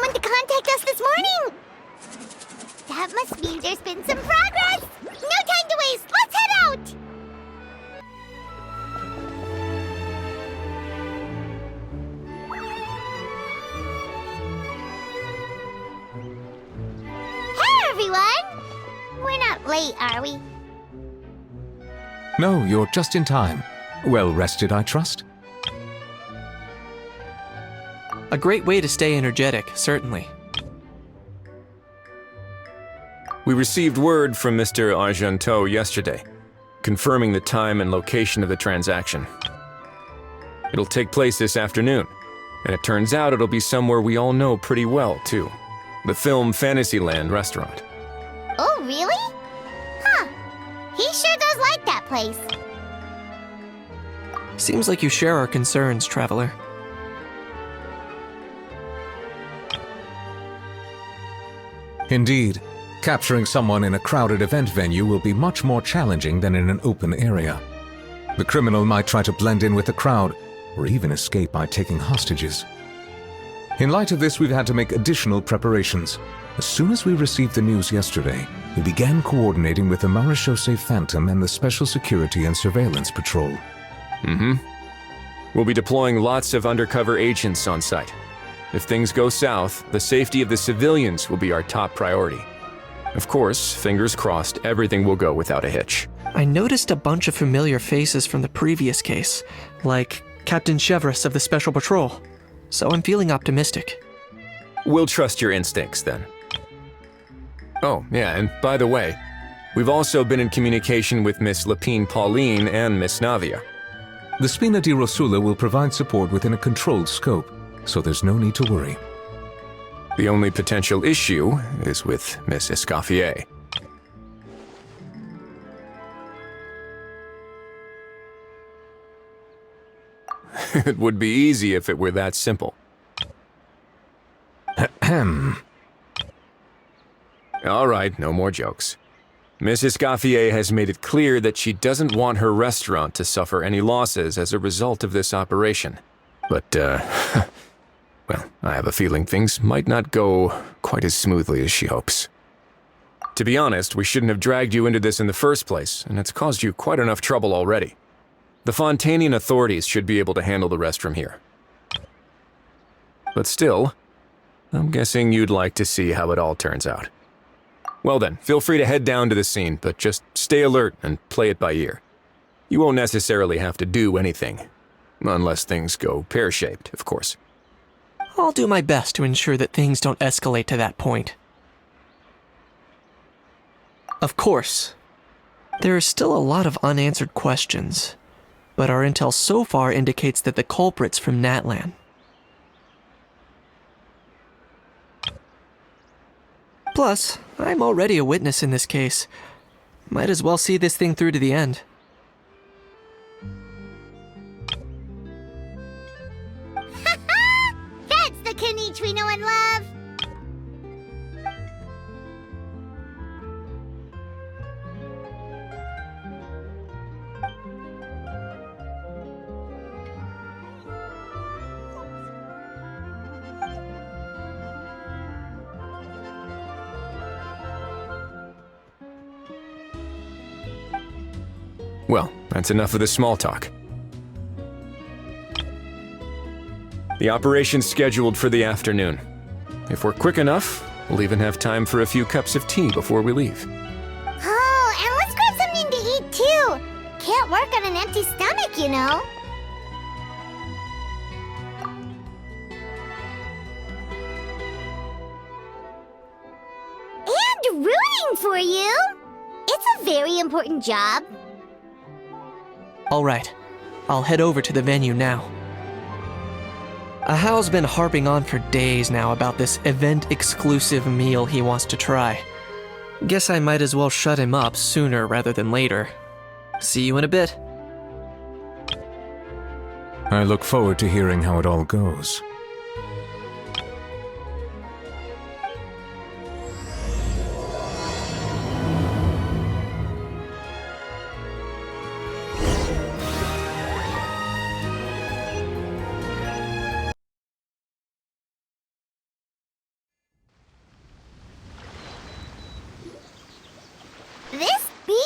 someone to contact us this morning! That must mean there's been some progress! No time to waste! Let's head out! Hey, everyone! We're not late, are we? No, you're just in time. Well rested, I trust? A great way to stay energetic, certainly. We received word from Mr. Argenteau yesterday, confirming the time and location of the transaction. It'll take place this afternoon, and it turns out it'll be somewhere we all know pretty well, too. The film Fantasyland restaurant. Oh, really? Huh. He sure does like that place. Seems like you share our concerns, Traveler. Indeed. Capturing someone in a crowded event venue will be much more challenging than in an open area. The criminal might try to blend in with the crowd, or even escape by taking hostages. In light of this, we've had to make additional preparations. As soon as we received the news yesterday, we began coordinating with the Marechaussee Phantom and the Special Security and Surveillance Patrol. We'll be deploying lots of undercover agents on site. If things go south, the safety of the civilians will be our top priority. Of course, fingers crossed, everything will go without a hitch. I noticed a bunch of familiar faces from the previous case, like Captain Chevreuse of the Special Patrol, so I'm feeling optimistic. We'll trust your instincts, then. Oh, yeah, and by the way, we've also been in communication with Miss Lapine Pauline and Miss Navia. The Spina di Rosula will provide support within a controlled scope, so there's no need to worry. The only potential issue is with Miss Escoffier. It would be easy if it were that simple. All right, no more jokes. Miss Escoffier has made it clear that she doesn't want her restaurant to suffer any losses as a result of this operation. But, well, I have a feeling things might not go quite as smoothly as she hopes. To be honest, we shouldn't have dragged you into this in the first place, and it's caused you quite enough trouble already. The Fontanian authorities should be able to handle the rest from here. But still, I'm guessing you'd like to see how it all turns out. Well then, feel free to head down to the scene, but just stay alert and play it by ear. You won't necessarily have to do anything, unless things go pear-shaped, of course. I'll do my best to ensure that things don't escalate to that point. Of course, there are still a lot of unanswered questions, but our intel so far indicates that the culprit's from Natlan. Plus, I'm already a witness in this case. Might as well see this thing through to the end. That's the Kanichi we know and love! Well, that's enough of the small talk. The operation's scheduled for the afternoon. If we're quick enough, we'll even have time for a few cups of tea before we leave. Oh, and let's grab something to eat too! Can't work on an empty stomach, you know. And rooting for you! It's a very important job. Alright, I'll head over to the venue now. Ahao's been harping on for days now about this event-exclusive meal he wants to try. Guess I might as well shut him up sooner rather than later. See you in a bit. I look forward to hearing how it all goes.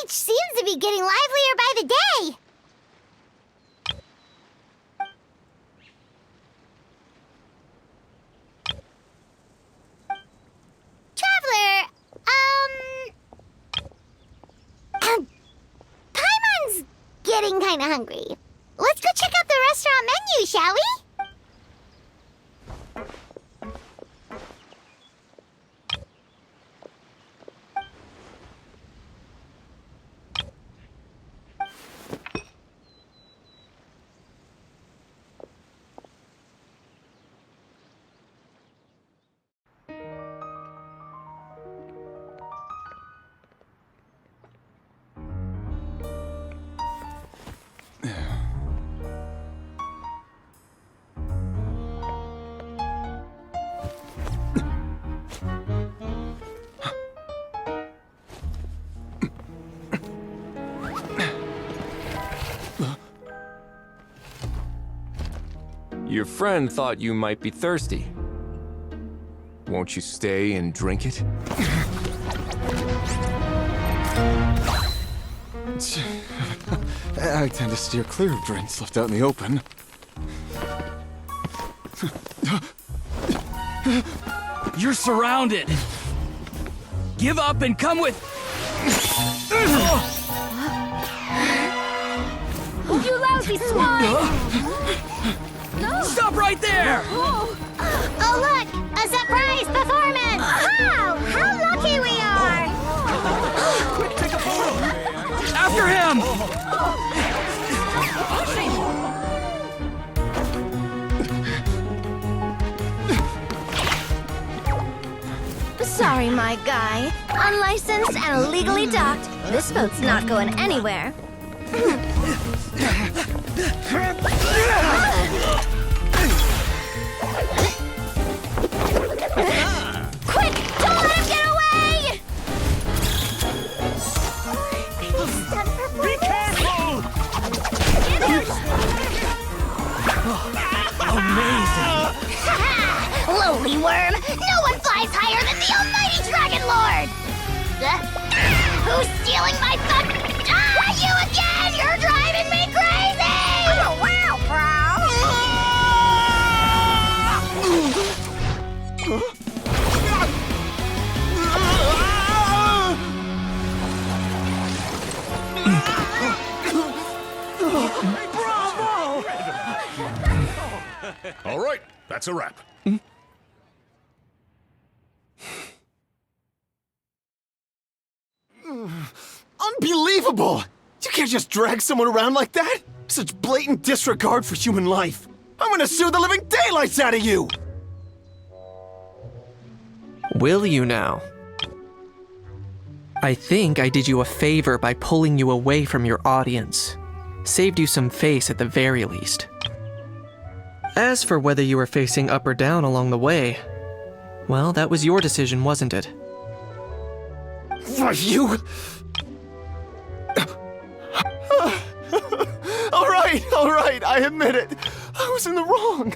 village seems to be getting livelier by the day. Traveler, Paimon's getting kinda hungry. Let's go check out the restaurant menu, shall we? Your friend thought you might be thirsty. Won't you stay and drink it? I tend to steer clear of drinks left out in the open. You're surrounded. Give up and come with. You lousy swine! Stop right there! Oh look! A surprise performance! Wow! How lucky we are! After him! Sorry, my guy. Unlicensed and illegally docked. This boat's not going anywhere. Quick! Don't let him get away! Be careful! Amazing! Lowly worm! No one flies higher than the almighty Dragon Lord! Who's stealing my fun? You again! You're driving me crazy! Oh, wow, All right, that's a wrap. Unbelievable! You can't just drag someone around like that! Such blatant disregard for human life! I'm gonna sue the living daylights out of you! Will you now? I think I did you a favor by pulling you away from your audience. Saved you some face at the very least. As for whether you were facing up or down along the way, well, that was your decision, wasn't it? Why, you... All right, I admit it. I was in the wrong.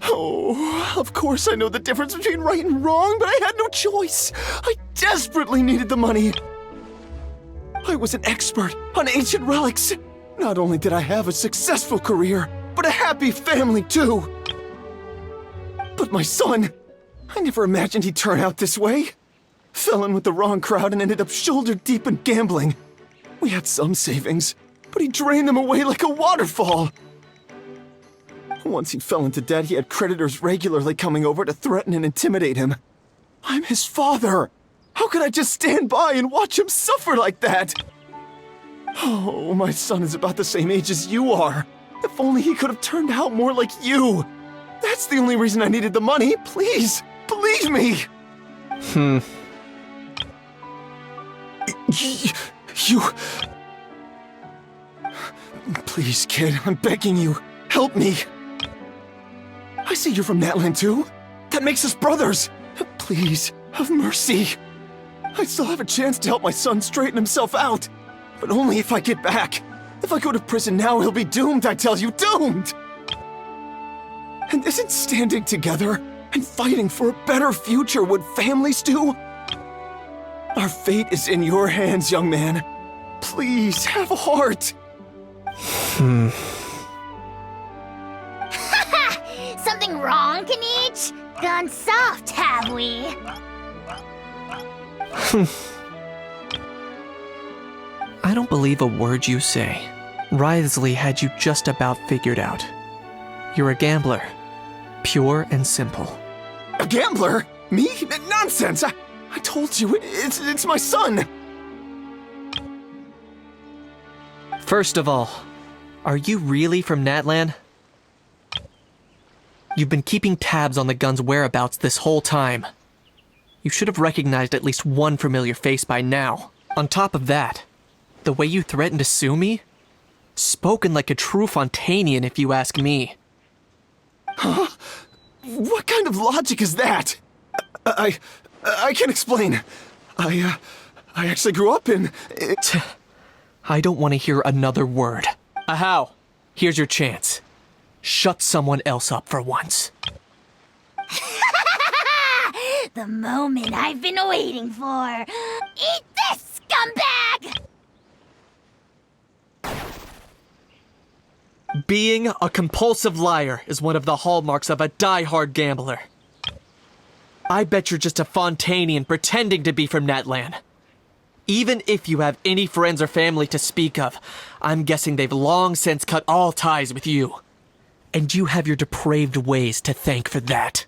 Oh, of course I know the difference between right and wrong, but I had no choice. I desperately needed the money. I was an expert on ancient relics. Not only did I have a successful career, but a happy family too. But my son, I never imagined he'd turn out this way. Fell in with the wrong crowd and ended up shoulder deep in gambling. We had some savings, but he drained them away like a waterfall. Once he fell into debt, he had creditors regularly coming over to threaten and intimidate him. I'm his father. How could I just stand by and watch him suffer like that? Oh, my son is about the same age as you are. If only he could have turned out more like you. That's the only reason I needed the money. Please, believe me. You... Please, kid, I'm begging you. Help me. I see you're from Natland too. That makes us brothers. Please, have mercy. I still have a chance to help my son straighten himself out. But only if I get back. If I go to prison now, he'll be doomed, I tell you, doomed! And isn't standing together and fighting for a better future what families do? Our fate is in your hands, young man. Please, have a heart. Something wrong, Kanich? Gone soft, have we? I don't believe a word you say. Wriothesley had you just about figured out. You're a gambler. Pure and simple. A gambler? Me? Nonsense! I told you, it's my son! First of all, are you really from Natlan? You've been keeping tabs on the gun's whereabouts this whole time. You should have recognized at least one familiar face by now. On top of that, the way you threatened to sue me? Spoken like a true Fontanian, if you ask me. Huh? What kind of logic is that? I can't explain. I actually grew up in... I don't want to hear another word. Ahau, here's your chance. Shut someone else up for once. The moment I've been waiting for. Eat this, scumbag! Being a compulsive liar is one of the hallmarks of a die-hard gambler. I bet you're just a Fontanian pretending to be from Natlan. Even if you have any friends or family to speak of, I'm guessing they've long since cut all ties with you. And you have your depraved ways to thank for that.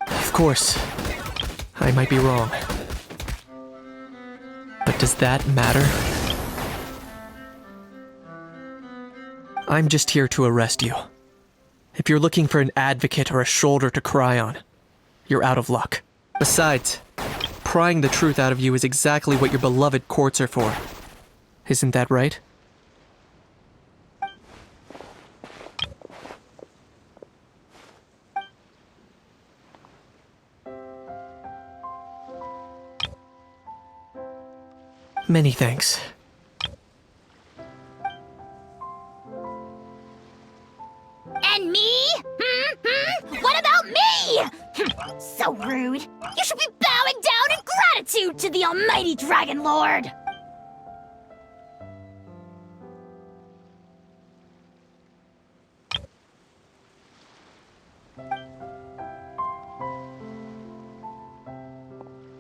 Of course, I might be wrong. But does that matter? I'm just here to arrest you. If you're looking for an advocate or a shoulder to cry on, you're out of luck. Besides, prying the truth out of you is exactly what your beloved courts are for. Isn't that right? Many thanks. And me? What about me? So rude. You should be bowing down in gratitude to the almighty Dragon Lord.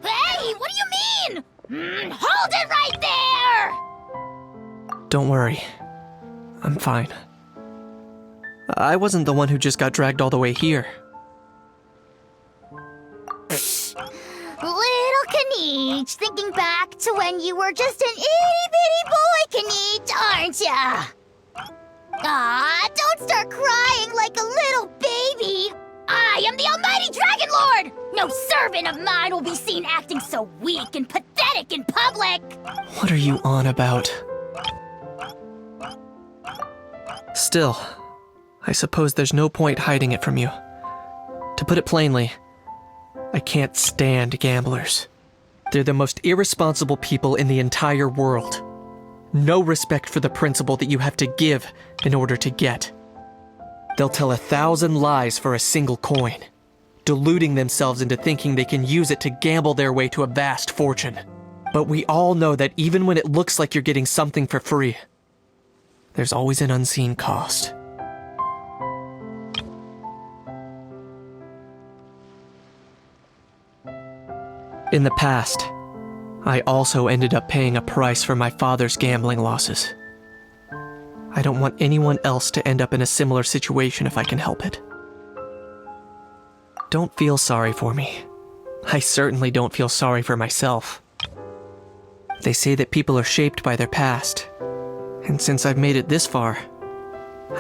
Hey, what do you mean? Hold it right there! Don't worry. I'm fine. I wasn't the one who just got dragged all the way here. Little Kanich, thinking back to when you were just an itty-bitty boy, Kanich, aren't ya? Aw, don't start crying like a little baby. I am the almighty Dragon Lord! No servant of mine will be seen acting so weak and pathetic in public! What are you on about? Still, I suppose there's no point hiding it from you. To put it plainly, I can't stand gamblers. They're the most irresponsible people in the entire world. No respect for the principle that you have to give in order to get. They'll tell 1,000 lies for a single coin, deluding themselves into thinking they can use it to gamble their way to a vast fortune. But we all know that even when it looks like you're getting something for free, there's always an unseen cost. In the past, I also ended up paying a price for my father's gambling losses. I don't want anyone else to end up in a similar situation if I can help it. Don't feel sorry for me. I certainly don't feel sorry for myself. They say that people are shaped by their past, and since I've made it this far,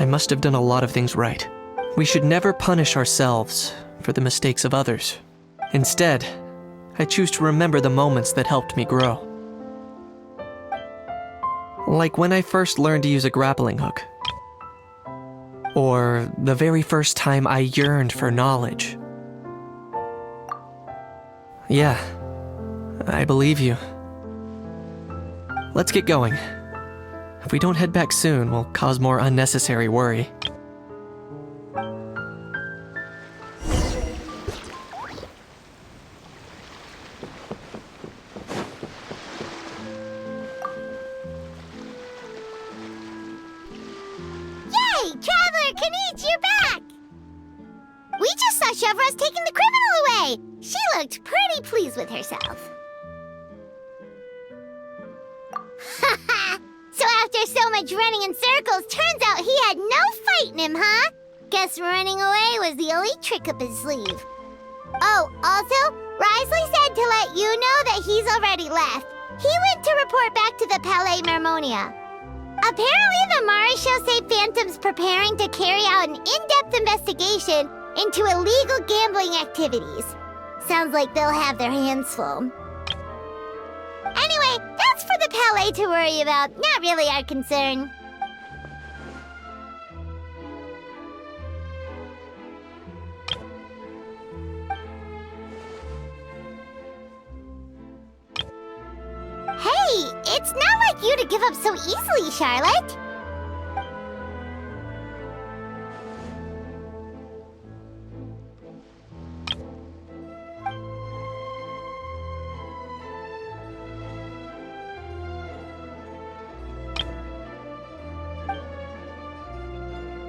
I must have done a lot of things right. We should never punish ourselves for the mistakes of others. Instead, I choose to remember the moments that helped me grow. Like when I first learned to use a grappling hook. Or the very first time I yearned for knowledge. Yeah, I believe you. Let's get going. If we don't head back soon, we'll cause more unnecessary worry. Chevro's taking the criminal away. She looked pretty pleased with herself. Haha! So after so much running in circles, turns out he had no fight in him, huh? Guess running away was the only trick up his sleeve. Oh, also, Risley said to let you know that he's already left. He went to report back to the Palais Mermonia. Apparently, the Mari show say Phantom's preparing to carry out an in-depth investigation into illegal gambling activities. Sounds like they'll have their hands full. Anyway, that's for the Palais to worry about, not really our concern. Hey, it's not like you to give up so easily, Charlotte.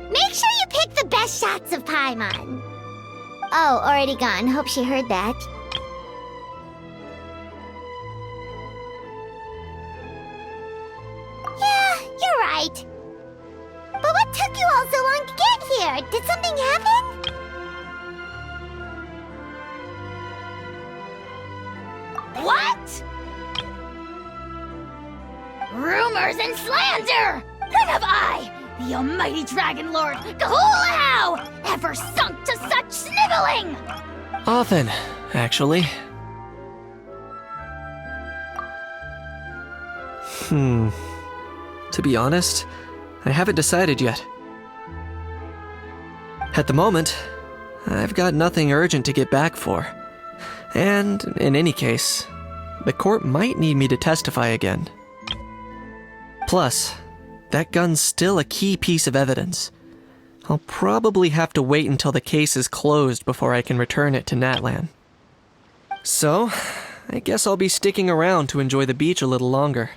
Make sure you pick the best shots of Paimon. Oh, already gone. Hope she heard that. Yeah, you're right. But what took you all so long to get here? Did something happen? What? Rumors and slander! When have I, the almighty Dragon Lord, Kahulahau, ever sunk to such sniveling? Often, actually. To be honest, I haven't decided yet. At the moment, I've got nothing urgent to get back for. And, in any case, the court might need me to testify again. Plus, that gun's still a key piece of evidence. I'll probably have to wait until the case is closed before I can return it to Natlan. So, I guess I'll be sticking around to enjoy the beach a little longer.